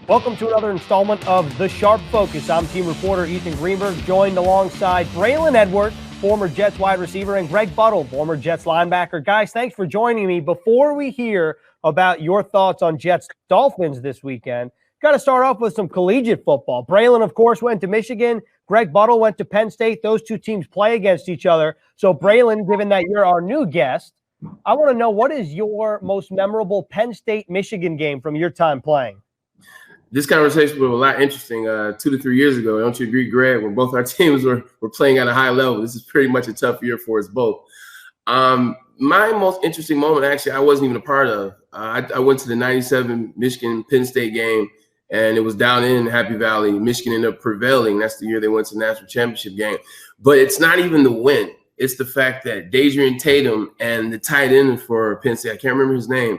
Welcome to another installment of The Sharp Focus. I'm team reporter Ethan Greenberg, joined alongside Braylon Edwards, former Jets wide receiver, and Greg Buttle, former Jets linebacker. Guys, thanks for joining me. Before we hear about your thoughts on Jets-Dolphins this weekend, got to start off with some collegiate football. Braylon, of course, went to Michigan. Greg Buttle went to Penn State. Those two teams play against each other. So, Braylon, given that you're our new guest, I want to know, what is your most memorable Penn State-Michigan game from your time playing? This conversation was a lot interesting 2 to 3 years ago. Don't you agree, Greg? When both our teams were playing at a high level. This is pretty much a tough year for us both. My most interesting moment, actually, I wasn't even a part of. I went to the 97 Michigan-Penn State game, and it was down in Happy Valley. Michigan ended up prevailing. That's the year they went to the national championship game. But it's not even the win. It's the fact that Adrian Tatum and the tight end for Penn State, I can't remember his name,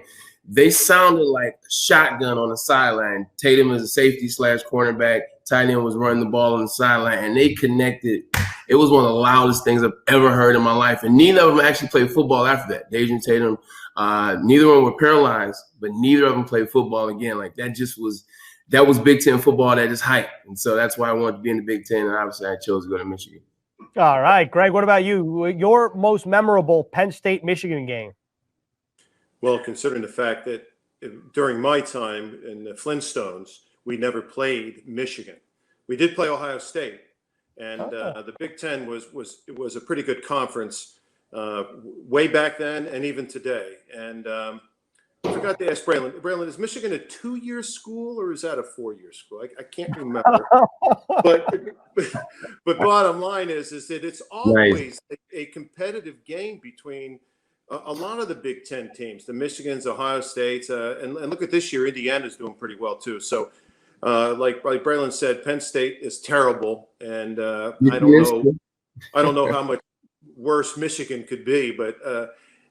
they sounded like a shotgun on the sideline. Tatum is a safety / cornerback. Tight end was running the ball on the sideline, and they connected. It was one of the loudest things I've ever heard in my life. And neither of them actually played football after that. Adrian Tatum, neither of them were paralyzed, but neither of them played football again. Like, that was Big Ten football at its height. And so that's why I wanted to be in the Big Ten, and obviously I chose to go to Michigan. All right, Greg, what about you? Your most memorable Penn State-Michigan game? Well, considering the fact that during my time in the Flintstones, we never played Michigan. We did play Ohio State, and the Big Ten was a pretty good conference way back then and even today. And I forgot to ask Braylon. Braylon, is Michigan a 2-year school or is that a 4-year school? I can't remember. but bottom line is that it's always a competitive game between a lot of the Big Ten teams, the Michigans, Ohio States, and look at this year, Indiana's doing pretty well too. So, like Braylon said, Penn State is terrible, and I don't know how much worse Michigan could be, but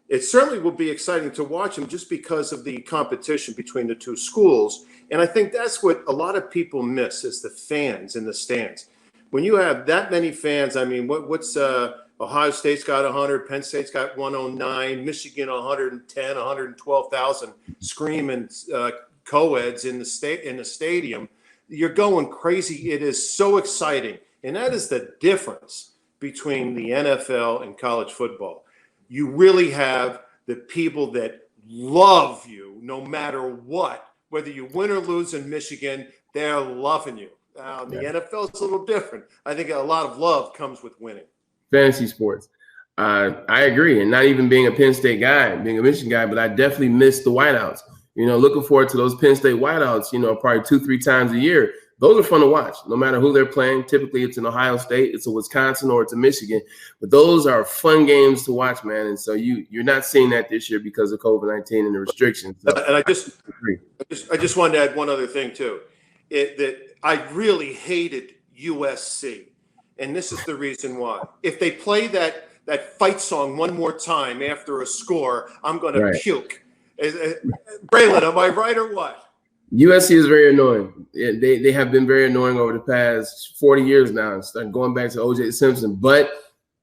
it certainly will be exciting to watch them just because of the competition between the two schools. And I think that's what a lot of people miss is the fans in the stands. When you have that many fans, I mean, what's Ohio State's got 100, Penn State's got 109, Michigan 110, 112,000 screaming co-eds in the stadium. You're going crazy. It is so exciting. And that is the difference between the NFL and college football. You really have the people that love you no matter what. Whether you win or lose in Michigan, they're loving you. Now, the NFL is a little different. I think a lot of love comes with winning. Fantasy sports. I agree. And not even being a Penn State guy, being a Michigan guy, but I definitely miss the whiteouts. Looking forward to those Penn State whiteouts, probably 2-3 times a year. Those are fun to watch, no matter who they're playing. Typically, it's an Ohio State, it's a Wisconsin, or it's a Michigan. But those are fun games to watch, man. And so you're not seeing that this year because of COVID-19 and the restrictions. So, and I just wanted to add one other thing, too. That I really hated USC. And this is the reason why. If they play that fight song one more time after a score, I'm going to puke. Braylon, am I right or what? USC is very annoying. They have been very annoying over the past 40 years now, starting going back to O.J. Simpson. But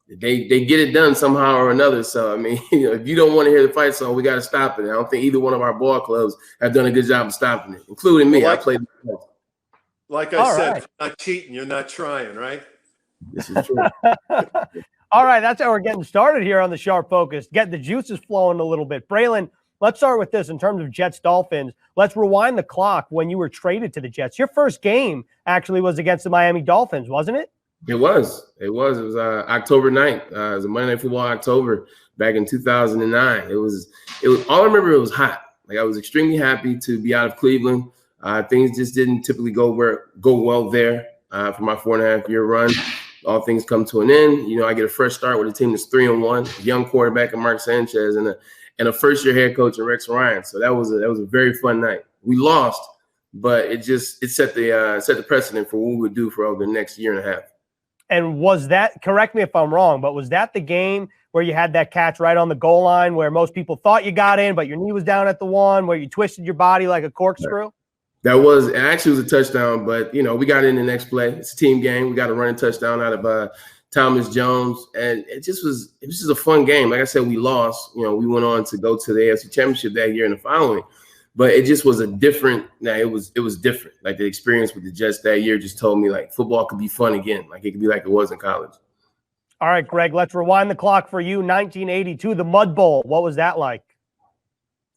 they get it done somehow or another. So, I mean, if you don't want to hear the fight song, we got to stop it. I don't think either one of our ball clubs have done a good job of stopping it, including me. I played. Like I said, you're not cheating, you're not trying, right? This is true. All right, that's how we're getting started here on the Sharp Focus. Get the juices flowing a little bit. Braylon, let's start with this in terms of Jets-Dolphins. Let's rewind the clock when you were traded to the Jets. Your first game actually was against the Miami Dolphins, wasn't it? It was. It was October 9th. It was a Monday Night Football October back in 2009. It was. All I remember, it was hot. Like, I was extremely happy to be out of Cleveland. Things just didn't typically go well there for my 4.5-year run. All things come to an end. I get a fresh start with a team that's 3-1, a young quarterback in Mark Sanchez, and a first-year head coach in Rex Ryan. So that was a very fun night. We lost, but it set the precedent for what we would do for over the next year and a half. And was that, correct me if I'm wrong, but was that the game where you had that catch right on the goal line where most people thought you got in, but your knee was down at the one, where you twisted your body like a corkscrew? Right. It actually was a touchdown, but, we got in the next play. It's a team game. We got a running touchdown out of Thomas Jones, and it was just a fun game. Like I said, we lost. We went on to go to the AFC Championship that year and the following. but it just was a different. It was different. Like the experience with the Jets that year just told me like football could be fun again. Like it could be like it was in college. All right, Greg, let's rewind the clock for you. 1982, the Mud Bowl. What was that like?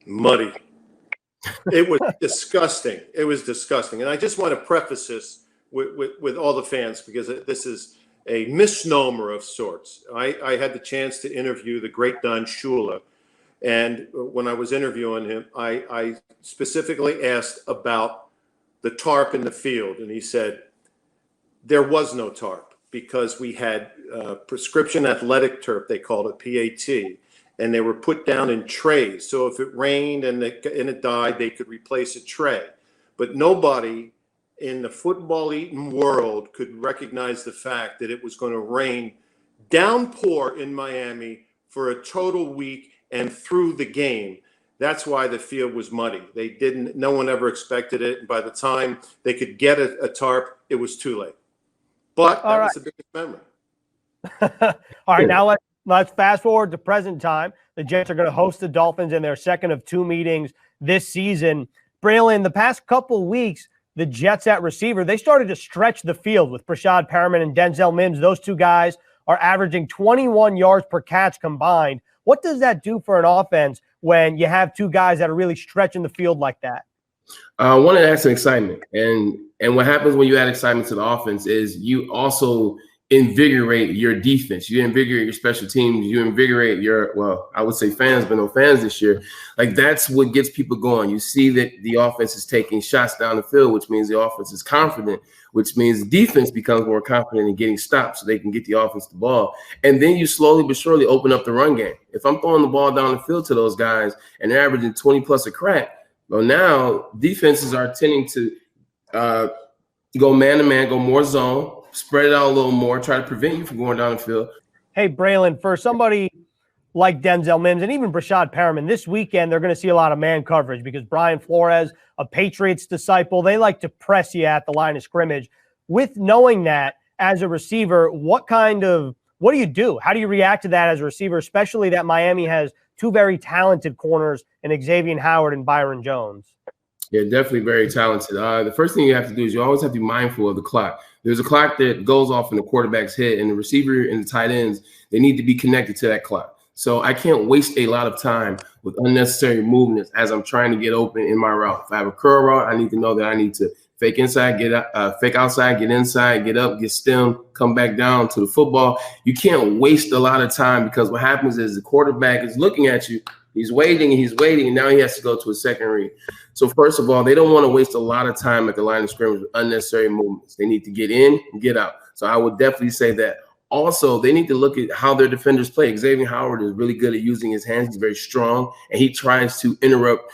Muddy. It was disgusting. It was disgusting. And I just want to preface this with all the fans because this is a misnomer of sorts. I had the chance to interview the great Don Shula. And when I was interviewing him, I specifically asked about the tarp in the field. And he said, there was no tarp because we had prescription athletic turf, they called it PAT. And they were put down in trays. So if it rained and it died, they could replace a tray. But nobody in the football-eating world could recognize the fact that it was going to rain downpour in Miami for a total week and through the game. That's why the field was muddy. No one ever expected it. And by the time they could get a tarp, it was too late. But that was the biggest memory. All right, now let's fast forward to present time. The Jets are going to host the Dolphins in their second of 2 meetings this season. Braylon, the past couple weeks, the Jets at receiver, they started to stretch the field with Brashad Perriman and Denzel Mims. Those two guys are averaging 21 yards per catch combined. What does that do for an offense when you have two guys that are really stretching the field like that? One, it adds some excitement. And what happens when you add excitement to the offense is you also invigorate your defense. You invigorate your special teams. You invigorate I would say fans, but no fans this year. Like that's what gets people going. You see that the offense is taking shots down the field, which means the offense is confident, which means the defense becomes more confident in getting stops so they can get the offense the ball. And then you slowly but surely open up the run game. If I'm throwing the ball down the field to those guys and they're averaging 20 plus a crack, well, now defenses are tending to go man to man, go more zone, spread it out a little more, try to prevent you from going down the field. Hey, Braylon, for somebody like Denzel Mims and even Brashad Perriman, this weekend they're going to see a lot of man coverage because Brian Flores, a Patriots disciple, they like to press you at the line of scrimmage. With knowing that as a receiver, what do you do? How do you react to that as a receiver, especially that Miami has two very talented corners in Xavier Howard and Byron Jones? Yeah, definitely very talented. The first thing you have to do is you always have to be mindful of the clock. There's a clock that goes off in the quarterback's head, and the receiver and the tight ends, they need to be connected to that clock. So I can't waste a lot of time with unnecessary movements as I'm trying to get open in my route. If I have a curl route, I need to know that I need to fake inside, fake outside, get inside, get up, get stem, come back down to the football. You can't waste a lot of time because what happens is the quarterback is looking at you. He's waiting, and now he has to go to a second read. So first of all, they don't want to waste a lot of time at the line of scrimmage with unnecessary movements. They need to get in and get out. So I would definitely say that. Also, they need to look at how their defenders play. Xavier Howard is really good at using his hands. He's very strong, and he tries to interrupt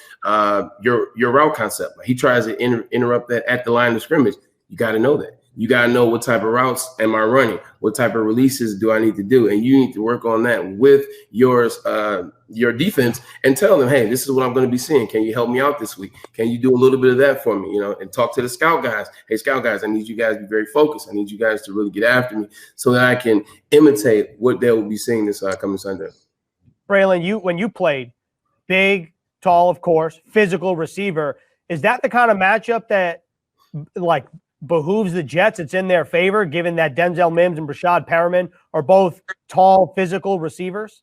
your route concept. He tries to interrupt that at the line of scrimmage. You got to know that. You got to know what type of routes am I running? What type of releases do I need to do? And you need to work on that with your defense and tell them, hey, this is what I'm going to be seeing. Can you help me out this week? Can you do a little bit of that for me? And talk to the scout guys. Hey, scout guys, I need you guys to be very focused. I need you guys to really get after me so that I can imitate what they will be seeing this coming Sunday. Braylon, when you played, big, tall, of course, physical receiver, is that the kind of matchup that behooves the Jets? It's in their favor, given that Denzel Mims and Brashad Perriman are both tall, physical receivers?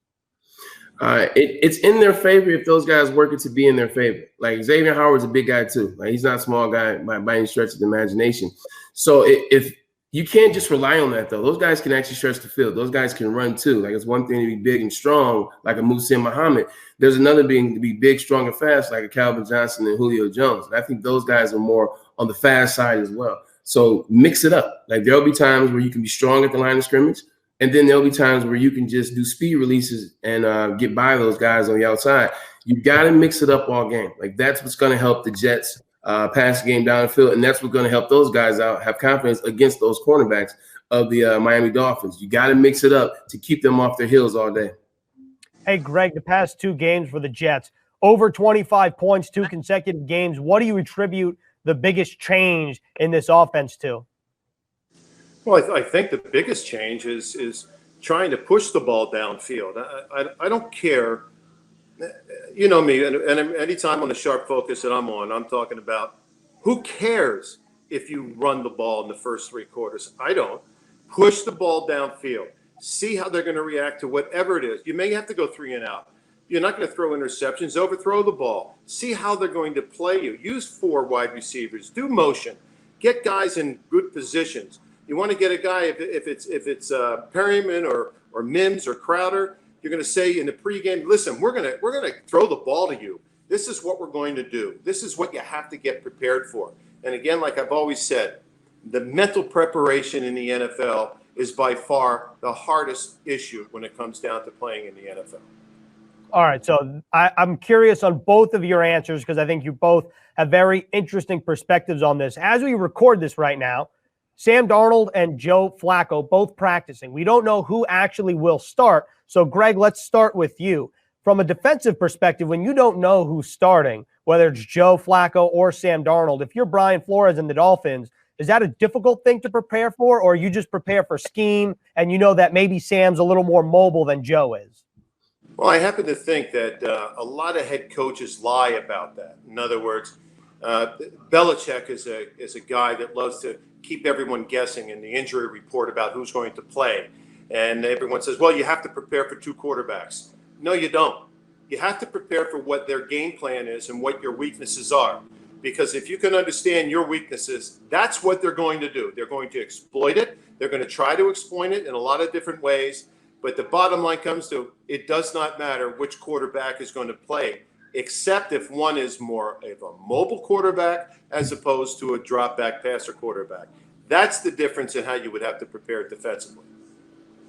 It's in their favor if those guys work it to be in their favor. Like Xavier Howard's a big guy too. Like he's not a small guy by any stretch of the imagination. So if you can't just rely on that though, those guys can actually stretch the field. Those guys can run too. Like it's one thing to be big and strong, like a Musa Muhammad. There's another being to be big, strong, and fast, like a Calvin Johnson and Julio Jones. And I think those guys are more on the fast side as well. So mix it up. Like there'll be times where you can be strong at the line of scrimmage, and then there'll be times where you can just do speed releases and get by those guys on the outside. You got to mix it up all game. Like that's what's going to help the Jets pass the game down the field, and that's what's going to help those guys out have confidence against those cornerbacks of the Miami Dolphins. You got to mix it up to keep them off their heels all day. Hey, Greg, the past 2 games for the Jets, over 25 points, 2 consecutive games. What do you attribute the biggest change in this offense to? Well, I think the biggest change is trying to push the ball downfield. I don't care. you know me, and anytime on the Sharp Focus that I'm on, I'm talking about who cares if you run the ball in the first 3 quarters. I don't. Push the ball downfield. See how they're going to react to whatever it is. You may have to go 3 and out. You're not going to throw interceptions. Overthrow the ball. See how they're going to play you. Use 4 wide receivers. Do motion. Get guys in good positions. You want to get a guy, if it's Perryman or Mims or Crowder, you're going to say in the pregame, listen, we're going to throw the ball to you. This is what we're going to do. This is what you have to get prepared for. And again, like I've always said, the mental preparation in the NFL is by far the hardest issue when it comes down to playing in the NFL. All right, so I'm curious on both of your answers because I think you both have very interesting perspectives on this. As we record this right now, Sam Darnold and Joe Flacco both practicing. We don't know who actually will start. So, Greg, let's start with you. From a defensive perspective, when you don't know who's starting, whether it's Joe Flacco or Sam Darnold, if you're Brian Flores and the Dolphins, is that a difficult thing to prepare for, or you just prepare for scheme and you know that maybe Sam's a little more mobile than Joe is? Well, I happen to think that a lot of head coaches lie about that. In other words, Belichick is a guy that loves to keep everyone guessing in the injury report about who's going to play. And everyone says, well, you have to prepare for 2 quarterbacks. No, you don't. You have to prepare for what their game plan is and what your weaknesses are. Because if you can understand your weaknesses, that's what they're going to do. They're going to exploit it. They're going to try to exploit it in a lot of different ways. But the bottom line comes to, it does not matter which quarterback is going to play, except if one is more of a mobile quarterback as opposed to a drop back passer quarterback. That's the difference in how you would have to prepare defensively.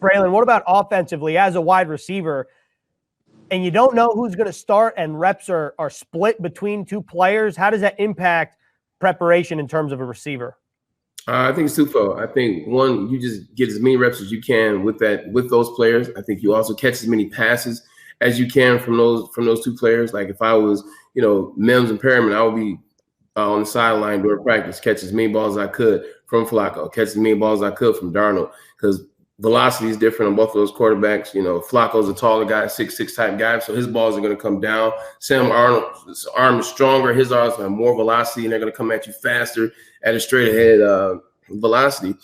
Braylon, what about offensively as a wide receiver? And you don't know who's going to start and reps are split between 2 players. How does that impact preparation in terms of a receiver? I think it's twofold. I think one, you just get as many reps as you can with those players. I think you also catch as many passes as you can from those 2 players. Like if I was, Mims and Perryman, I would be on the sideline during practice, catch as many balls as I could from Flacco, catch as many balls as I could from Darnold, because velocity is different on both of those quarterbacks. Flacco's a taller guy, 6'6" type guy, so his balls are going to come down. Sam Darnold's arm is stronger. His arms have more velocity, and they're going to come at you faster at a straight ahead velocity.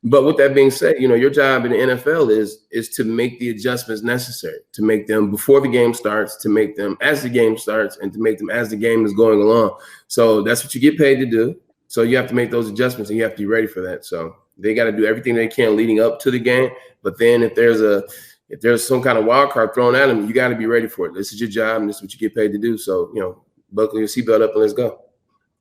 But with that being said, your job in the NFL is to make the adjustments necessary, to make them before the game starts, to make them as the game starts, and to make them as the game is going along. So that's what you get paid to do. So you have to make those adjustments, and you have to be ready for that. So they got to do everything they can leading up to the game. But then if there's some kind of wild card thrown at them, you got to be ready for it. This is your job, and this is what you get paid to do. So, buckle your seatbelt up and let's go.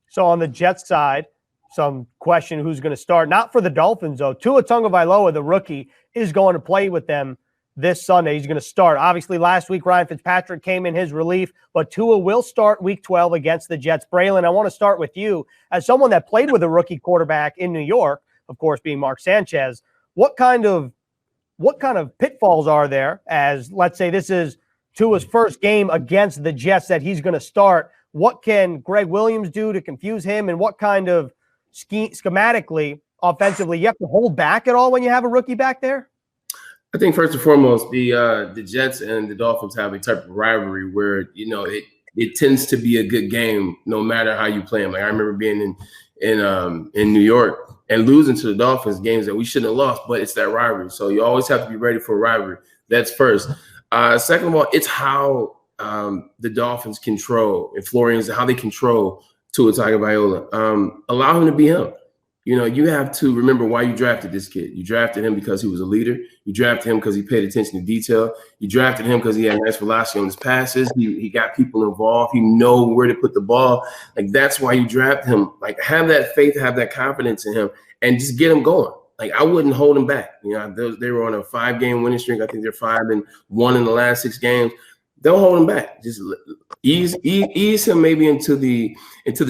So on the Jets side, some question who's going to start. Not for the Dolphins, though. Tua Tagovailoa, the rookie, is going to play with them this Sunday. He's going to start. Obviously, last week, Ryan Fitzpatrick came in his relief, but Tua will start Week 12 against the Jets. Braylon, I want to start with you. As someone that played with a rookie quarterback in New York, of course, being Mark Sanchez, what kind of pitfalls are there as, let's say, this is Tua's first game against the Jets that he's going to start? What can Greg Williams do to confuse him, and what kind of schematically, offensively, you have to hold back at all when you have a rookie back there? I think first and foremost, the Jets and the Dolphins have a type of rivalry where it tends to be a good game no matter how you play them. Like I remember being in New York and losing to the Dolphins, games that we shouldn't have lost, but it's that rivalry. So you always have to be ready for a rivalry. That's first. Second of all, it's how the Dolphins control, and Florian's how they control Tua Tagovailoa. Allow him to be him. You have to remember why you drafted this kid. You drafted him because he was a leader. You drafted him because he paid attention to detail. You drafted him because he had nice velocity on his passes. He got people involved. He know where to put the ball. Like, that's why you draft him. Like, have that faith, have that confidence in him, and just get him going. Like, I wouldn't hold him back. They were on a 5-game winning streak. I think they're 5-1 in the last 6 games. Don't hold him back. Just ease him maybe into the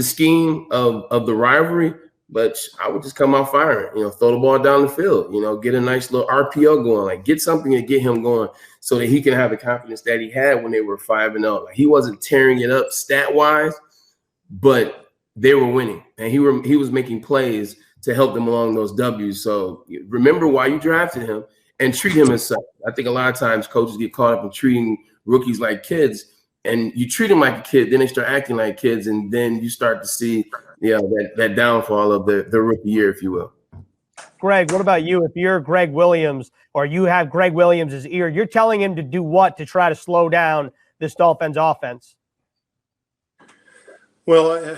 scheme of the rivalry. But I would just come out firing, throw the ball down the field, get a nice little RPO going, like get something to get him going so that he can have the confidence that he had when they were 5-0. Like, he wasn't tearing it up stat-wise, but they were winning, and he was making plays to help them along those W's. So remember why you drafted him and treat him as such. I think a lot of times coaches get caught up in treating rookies like kids, and you treat them like a kid, then they start acting like kids, and then you start to see, that downfall of the rookie year, if you will. Greg, what about you? If you're Greg Williams or you have Greg Williams' ear, you're telling him to do what to try to slow down this Dolphins offense? Well,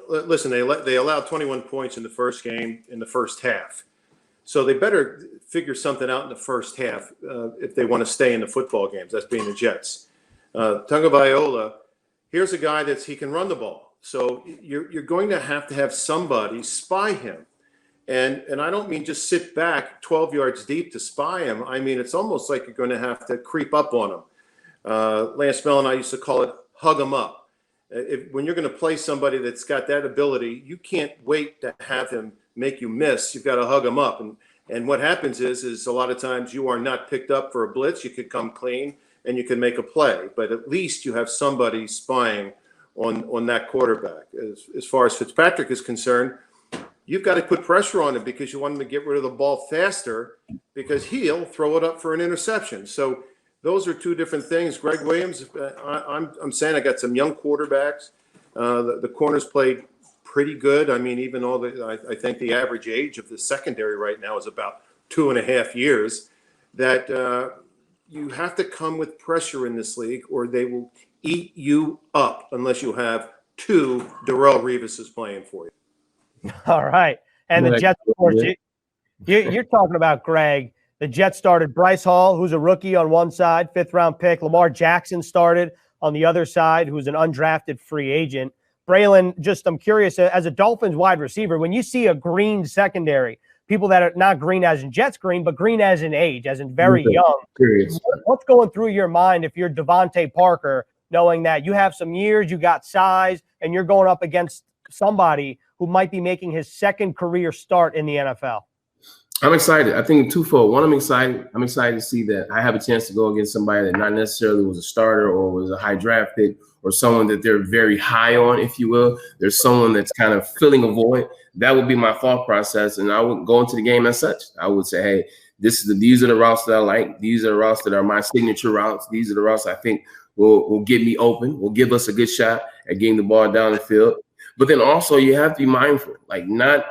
listen, they allowed 21 points in the first game in the first half. So they better figure something out in the first half if they want to stay in the football games, that's being the Jets. Tagovailoa, here's a guy he can run the ball. So you're going to have somebody spy him. And I don't mean just sit back 12 yards deep to spy him. I mean, it's almost like you're going to have to creep up on him. Lance Bell and I used to call it hug him up. When you're going to play somebody that's got that ability, you can't wait to have him make you miss. You've got to hug him up. And what happens is a lot of times you are not picked up for a blitz. You could come clean and you can make a play. But at least you have somebody spying on that quarterback. As far as Fitzpatrick is concerned, you've got to put pressure on him because you want him to get rid of the ball faster because he'll throw it up for an interception. So those are two different things. Greg Williams, I'm saying I got some young quarterbacks. The corners played pretty good. I mean, even though I think the average age of the secondary right now is about 2.5 years, that you have to come with pressure in this league or they will eat you up unless you have two Darrelle Revises playing for you. All right. And the Jets, of course, you're talking about, Greg. The Jets started Bryce Hall, who's a rookie on one side, 5th-round pick. Lamar Jackson started on the other side, who's an undrafted free agent. Braylon, I'm curious, as a Dolphins wide receiver, when you see a green secondary, people that are not green as in Jets green, but green as in age, as in very young, what's going through your mind if you're Devontae Parker, knowing that you have some years, you got size, and you're going up against somebody who might be making his second career start in the NFL? I'm excited. I think twofold. One, I'm excited. I'm excited to see that I have a chance to go against somebody that not necessarily was a starter or was a high draft pick or someone that they're very high on, if you will. There's someone that's kind of filling a void. That would be my thought process, and I would go into the game as such. I would say, hey, these are the routes that I like. These are the routes that are my signature routes. These are the routes I think will get me open, will give us a good shot at getting the ball down the field. But then also you have to be mindful, like not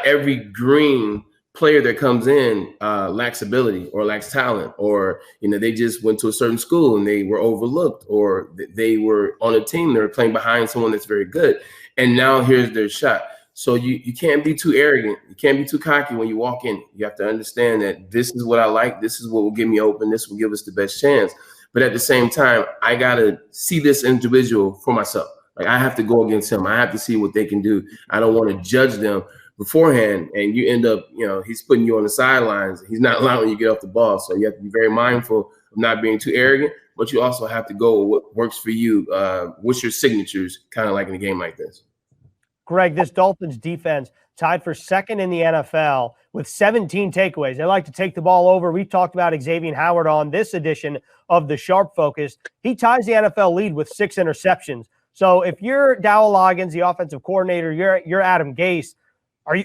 every green player that comes in lacks ability or lacks talent, or they just went to a certain school and they were overlooked, or they were on a team they were playing behind someone that's very good, and now here's their shot. So you can't be too arrogant, you can't be too cocky when you walk in. You have to understand that this is what I like, this is what will get me open, this will give us the best chance. But at the same time, I gotta see this individual for myself. Like, I have to go against him. I have to see what they can do. I don't want to judge them beforehand, and you end up, he's putting you on the sidelines. He's not allowing you to get off the ball. So you have to be very mindful of not being too arrogant, but you also have to go with what works for you. What's your signatures, kind of like in a game like this? Greg, this Dolphins defense tied for second in the NFL with 17 takeaways. They like to take the ball over. We've talked about Xavier Howard on this edition of the Sharp Focus. He ties the NFL lead with 6 interceptions. So if you're Dowell Loggins, the offensive coordinator, you're Adam Gase,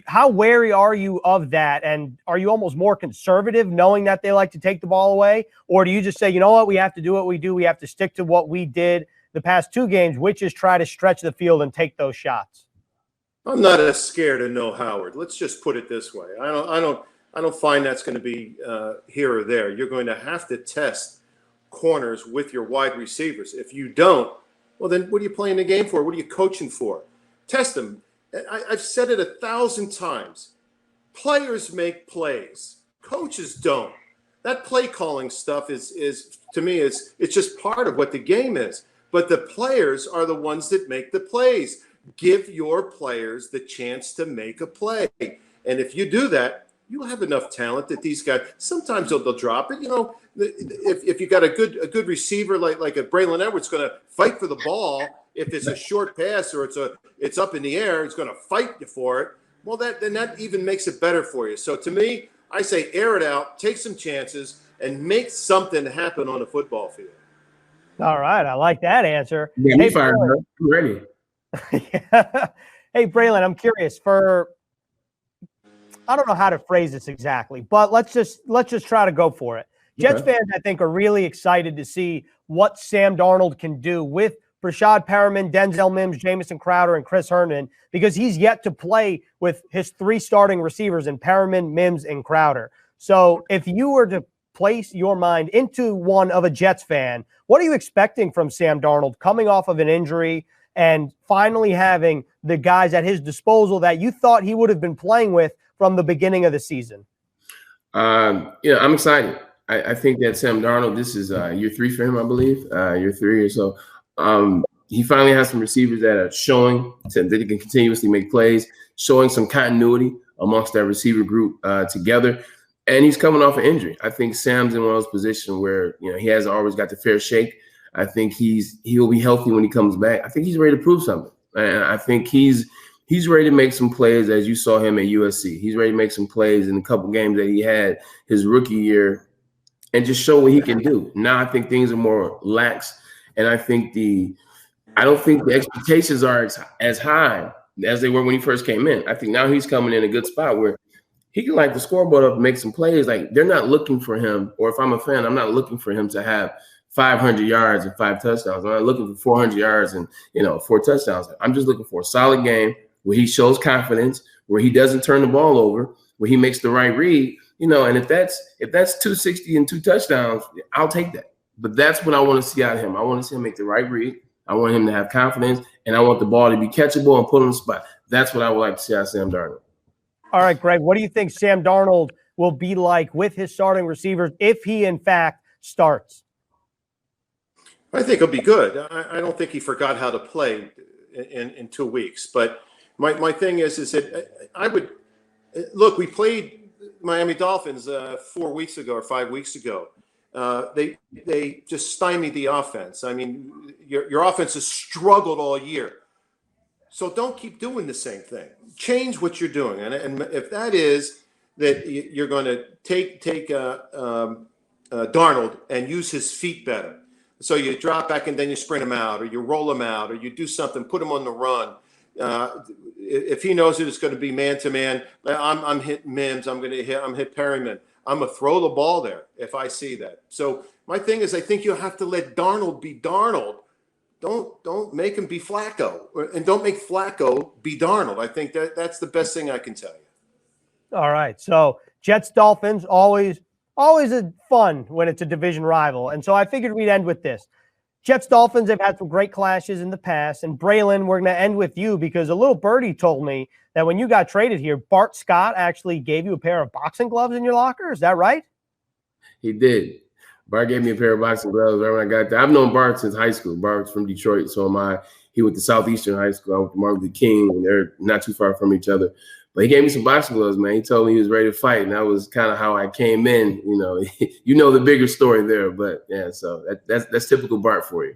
how wary are you of that? And are you almost more conservative knowing that they like to take the ball away? Or do you just say, you know what, we have to do what we do. We have to stick to what we did the past 2 games, which is try to stretch the field and take those shots? I'm not as scared of no Howard. Let's just put it this way. I don't find that's going to be here or there. You're going to have to test corners with your wide receivers. If you don't, well, then what are you playing the game for? What are you coaching for? Test them. I've said it 1,000 times. Players make plays. Coaches don't. That play calling stuff is to me, it's just part of what the game is. But the players are the ones that make the plays. Give your players the chance to make a play. And if you do that, you'll have enough talent that these guys, sometimes they'll drop it. If you got a good receiver like a Braylon Edwards going to fight for the ball, if it's a short pass or it's up in the air, it's going to fight you for it. Well, then that even makes it better for you. So to me, I say air it out, take some chances, and make something happen on a football field. All right, I like that answer. Yeah, hey, fired up. I'm ready. Yeah. Hey, Braylon, I'm curious I don't know how to phrase this exactly, but let's just try to go for it. Jets fans, I think, are really excited to see what Sam Darnold can do with Brashad Perriman, Denzel Mims, Jamison Crowder, and Chris Herndon, because he's yet to play with his 3 starting receivers in Perriman, Mims, and Crowder. So if you were to place your mind into one of a Jets fan, what are you expecting from Sam Darnold coming off of an injury and finally having the guys at his disposal that you thought he would have been playing with from the beginning of the season? I'm excited. I think that Sam Darnold, this is year 3 for him, I believe, year 3 or so. He finally has some receivers that are showing that they can continuously make plays, showing some continuity amongst that receiver group together. And he's coming off an injury. I think Sam's in one of those positions where, he hasn't always got the fair shake. I think he'll be healthy when he comes back. I think he's ready to prove something. And I think he's ready to make some plays, as you saw him at USC. He's ready to make some plays in a couple games that he had his rookie year and just show what he can do. Now I think things are more lax, and I don't think the expectations are as high as they were when he first came in. I think now he's coming in a good spot where he can light the scoreboard up and make some plays. Like, they're not looking for him, or if I'm a fan, I'm not looking for him to have 500 yards and 5 touchdowns. I'm not looking for 400 yards and 4 touchdowns. I'm just looking for a solid game where he shows confidence, where he doesn't turn the ball over, where he makes the right read. And if that's 260 and 2 touchdowns, I'll take that. But that's what I want to see out of him. I want to see him make the right read. I want him to have confidence, and I want the ball to be catchable and put on the spot. That's what I would like to see out of Sam Darnold. All right, Greg, what do you think Sam Darnold will be like with his starting receivers if he, in fact, starts? I think he'll be good. I don't think he forgot how to play in 2 weeks. But my thing is that I would – look, we played Miami Dolphins 4 weeks ago or 5 weeks ago. They just stymied the offense. I mean, your offense has struggled all year. So don't keep doing the same thing. Change what you're doing. And if that is that you're going to take Darnold and use his feet better. So you drop back and then you sprint him out, or you roll him out, or you do something, put him on the run. If he knows that it's going to be man-to-man, I'm hitting Mims, I'm hit Perryman. I'm going to throw the ball there if I see that. So my thing is, I think you have to let Darnold be Darnold. Don't make him be Flacco, and don't make Flacco be Darnold. I think that's the best thing I can tell you. All right. So Jets-Dolphins, always fun when it's a division rival. And so I figured we'd end with this. Jets-Dolphins have had some great clashes in the past. And Braylon, we're going to end with you because a little birdie told me that when you got traded here, Bart Scott actually gave you a pair of boxing gloves in your locker. Is that right? He did. Bart gave me a pair of boxing gloves right when I got there. I've known Bart since high school. Bart's from Detroit, so am I. He went to Southeastern High School. I went to Martin Luther King, and they're not too far from each other. But he gave me some boxing gloves, man. He told me he was ready to fight, and that was kind of how I came in. The bigger story there, but yeah. So that's typical Bart for you.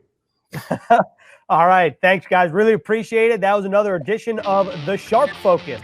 All right, thanks, guys. Really appreciate it. That was another edition of The Sharp Focus.